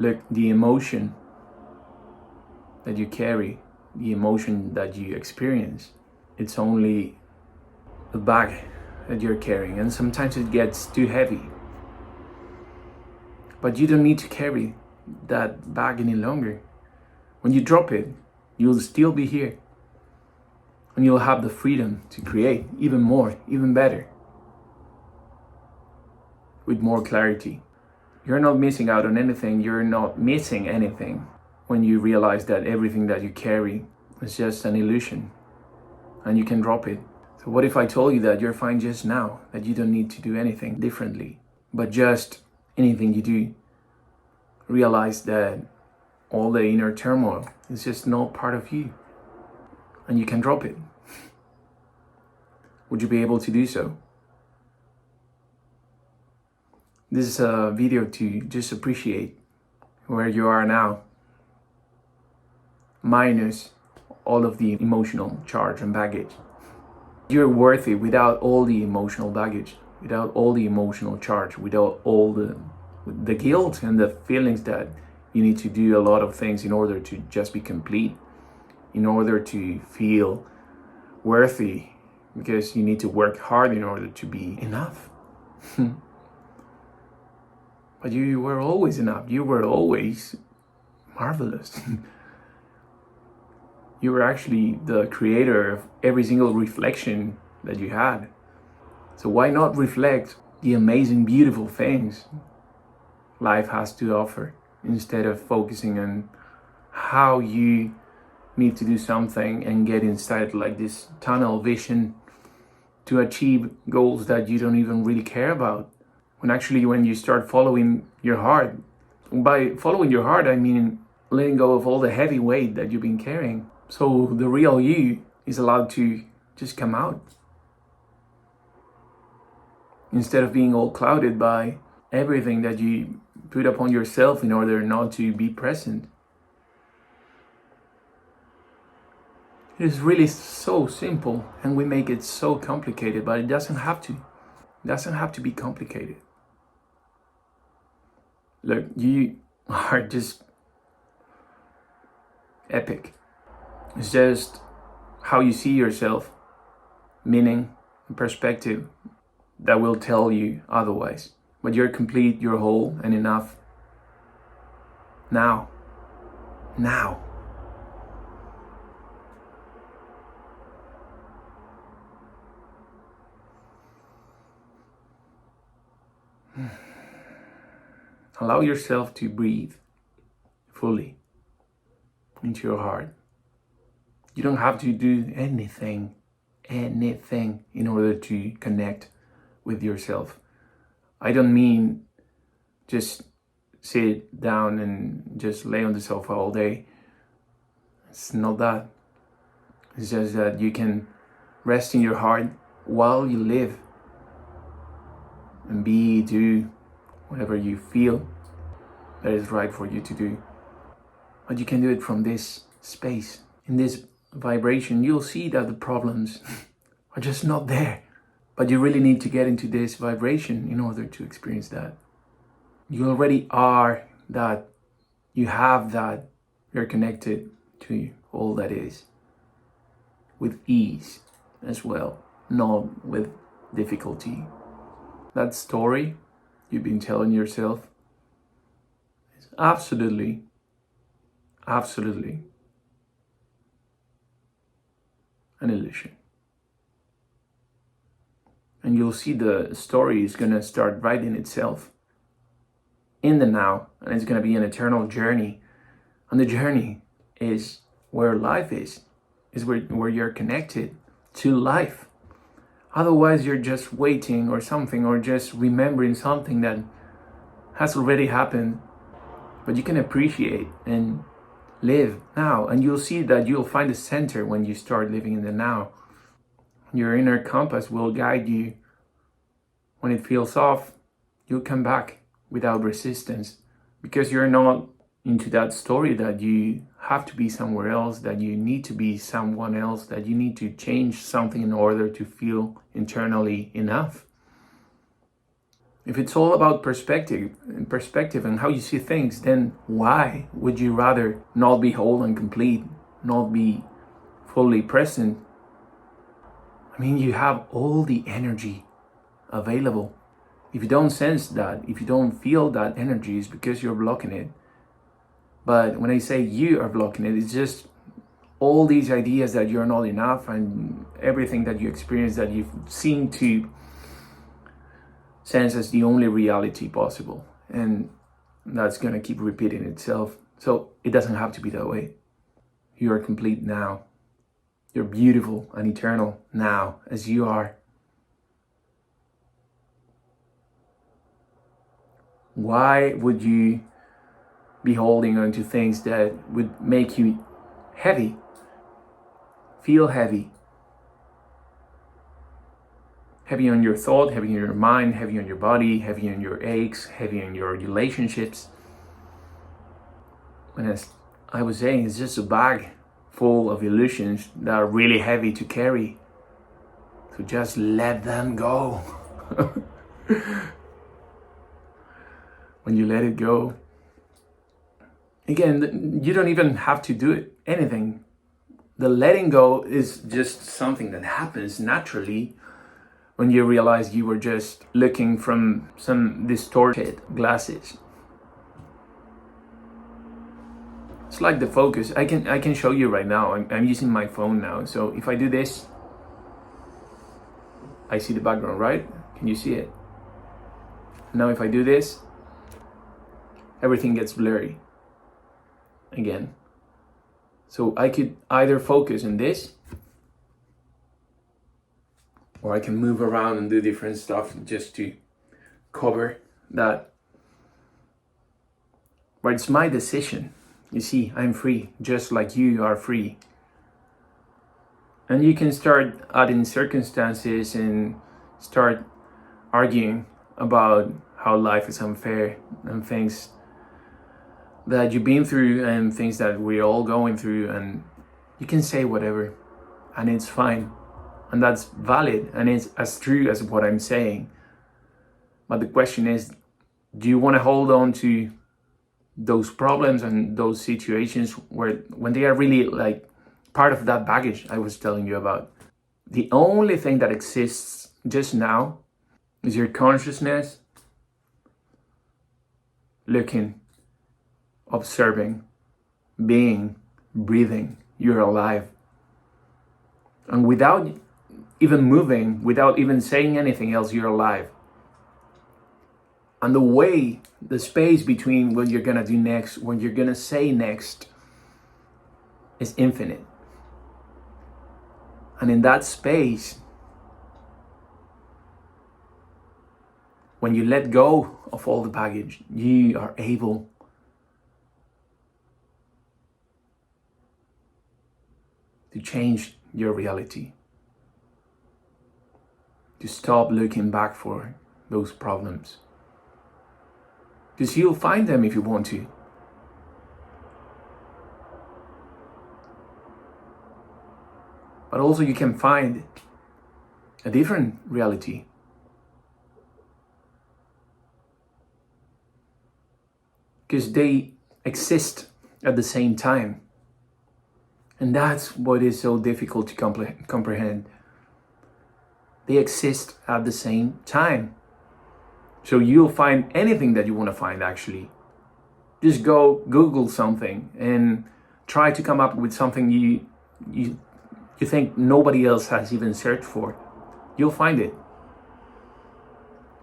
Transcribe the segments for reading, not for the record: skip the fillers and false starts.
Look, the emotion that you carry, the emotion that you experience, it's only a bag that you're carrying, and sometimes it gets too heavy. But you don't need to carry that bag any longer. When you drop it, you'll still be here. And you'll have the freedom to create even more, even better, with more clarity. You're not missing out on anything. You're not missing anything when you realize that everything that you carry is just an illusion and you can drop it. So what if I told you that you're fine just now, that you don't need to do anything differently, but just anything you do, realize that all the inner turmoil is just not part of you and you can drop it? Would you be able to do so? This is a video to just appreciate where you are now, minus all of the emotional charge and baggage. You're worthy without all the emotional baggage, without all the emotional charge, without all the guilt and the feelings that you need to do a lot of things in order to just be complete, in order to feel worthy, because you need to work hard in order to be enough. But you were always enough. You were always marvelous. You were actually the creator of every single reflection that you had. So why not reflect the amazing, beautiful things life has to offer, instead of focusing on how you need to do something and get inside like this tunnel vision to achieve goals that you don't even really care about. When you start following your heart, by following your heart, I mean letting go of all the heavy weight that you've been carrying. So the real you is allowed to just come out. Instead of being all clouded by everything that you put upon yourself in order not to be present. It is really so simple, and we make it so complicated, but it doesn't have to. It doesn't have to be complicated. Look, you are just epic. It's just how you see yourself, meaning and perspective, that will tell you otherwise. But you're complete, you're whole and enough. Now. Allow yourself to breathe fully into your heart. You don't have to do anything in order to connect with yourself. I don't mean just sit down and just lay on the sofa all day. It's not that. It's just that you can rest in your heart while you live and do whatever you feel that is right for you to do. But you can do it from this space. In this vibration, you'll see that the problems are just not there. But you really need to get into this vibration in order to experience that. You already are that. You have that. You're connected to all that is. With ease as well, not with difficulty. That story you've been telling yourself is absolutely an illusion. And you'll see the story is going to start writing itself in the now, and it's going to be an eternal journey. And the journey is where life is where you're connected to life. Otherwise, you're just waiting or something, or just remembering something that has already happened. But you can appreciate and live now, and you'll see that you'll find the center when you start living in the now. Your inner compass will guide you. When it feels off, you'll come back without resistance, because you're not into that story that you have to be somewhere else, that you need to be someone else, that you need to change something in order to feel internally enough. If it's all about perspective and how you see things, then why would you rather not be whole and complete, not be fully present? I mean, you have all the energy available. If you don't sense that, if you don't feel that energy, it's because you're blocking it. But when I say you are blocking it, it's just all these ideas that you're not enough and everything that you experience that you seem to sense as the only reality possible. And that's going to keep repeating itself. So it doesn't have to be that way. You are complete now. You're beautiful and eternal now as you are. Why would you be holding on to things that would make you heavy? Feel heavy. Heavy on your thought, heavy on your mind, heavy on your body, heavy on your aches, heavy on your relationships. And as I was saying, it's just a bag full of illusions that are really heavy to carry. So just let them go. When you let it go, again, you don't even have to do it, anything. The letting go is just something that happens naturally when you realize you were just looking from some distorted glasses. It's like the focus. I can show you right now. I'm using my phone now. So if I do this, I see the background, right? Can you see it? Now if I do this, everything gets blurry again. So I could either focus on this, or I can move around and do different stuff just to cover that. But it's my decision. You see, I'm free, just like you are free. And you can start adding circumstances and start arguing about how life is unfair and things that you've been through and things that we're all going through, and you can say whatever and it's fine, and that's valid and it's as true as what I'm saying. But the question is, do you want to hold on to those problems and those situations when they are really like part of that baggage I was telling you about? The only thing that exists just now is your consciousness looking, observing, being, breathing. You're alive. And without even moving, without even saying anything else, you're alive. And the space between what you're gonna do next, what you're gonna say next, is infinite. And in that space, when you let go of all the baggage, you are able to change your reality, to stop looking back for those problems. Because you'll find them if you want to. But also you can find a different reality. Because they exist at the same time. And that's what is so difficult to comprehend. They exist at the same time. So you'll find anything that you want to find, actually. Just go Google something and try to come up with something you think nobody else has even searched for. You'll find it.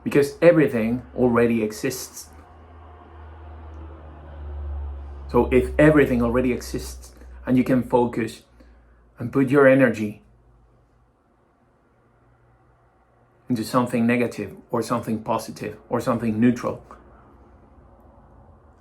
Because everything already exists. So if everything already exists and you can focus and put your energy into something negative or something positive or something neutral,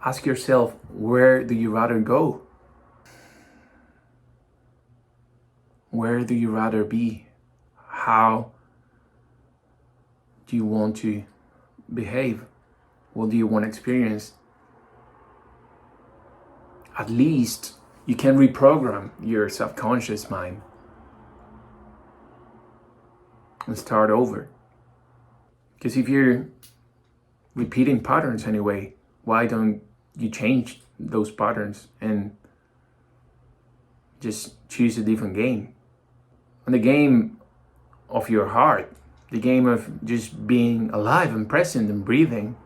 ask yourself, where do you rather go? Where do you rather be? How do you want to behave? What do you want to experience? At least you can reprogram your subconscious mind and start over. Because if you're repeating patterns anyway. Why don't you change those patterns and just choose a different game? And the game of your heart, the game of just being alive and present and breathing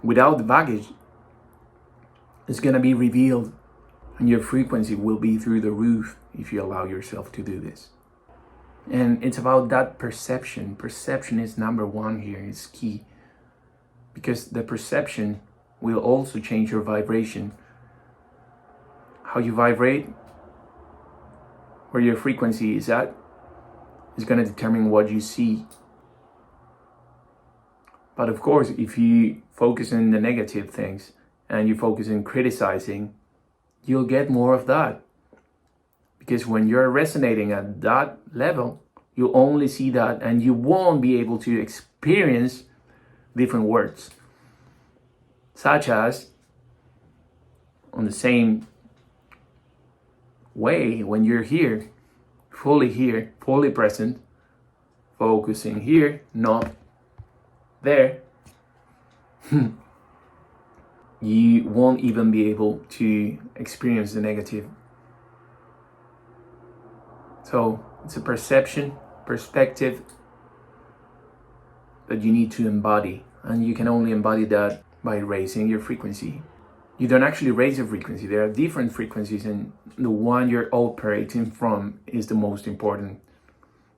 without the baggage, is going to be revealed, and your frequency will be through the roof if you allow yourself to do this. And it's about that perception. Perception is number one here, it's key. Because the perception will also change your vibration. How you vibrate, where your frequency is at, is going to determine what you see. But of course, if you focus on the negative things and you focus on criticizing, you'll get more of that. Because when you're resonating at that level, you only see that, and you won't be able to experience different words. Such as, on the same way, when you're here, fully present, focusing here, not there, you won't even be able to experience the negative. So it's a perspective that you need to embody, and you can only embody that by raising your frequency. You don't actually raise your frequency. There are different frequencies, and the one you're operating from is the most important,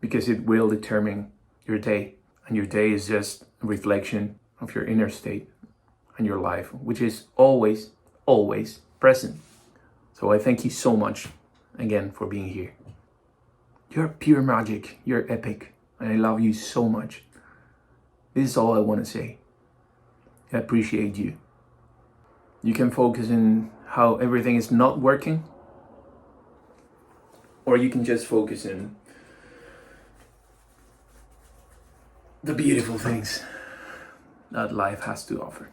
because it will determine your day, and your day is just a reflection of your inner state and your life, which is always present. So I thank you so much again for being here. You're pure magic, you're epic, and I love you so much. This is all I want to say. I appreciate you. You can focus on how everything is not working, or you can just focus on the beautiful things that life has to offer.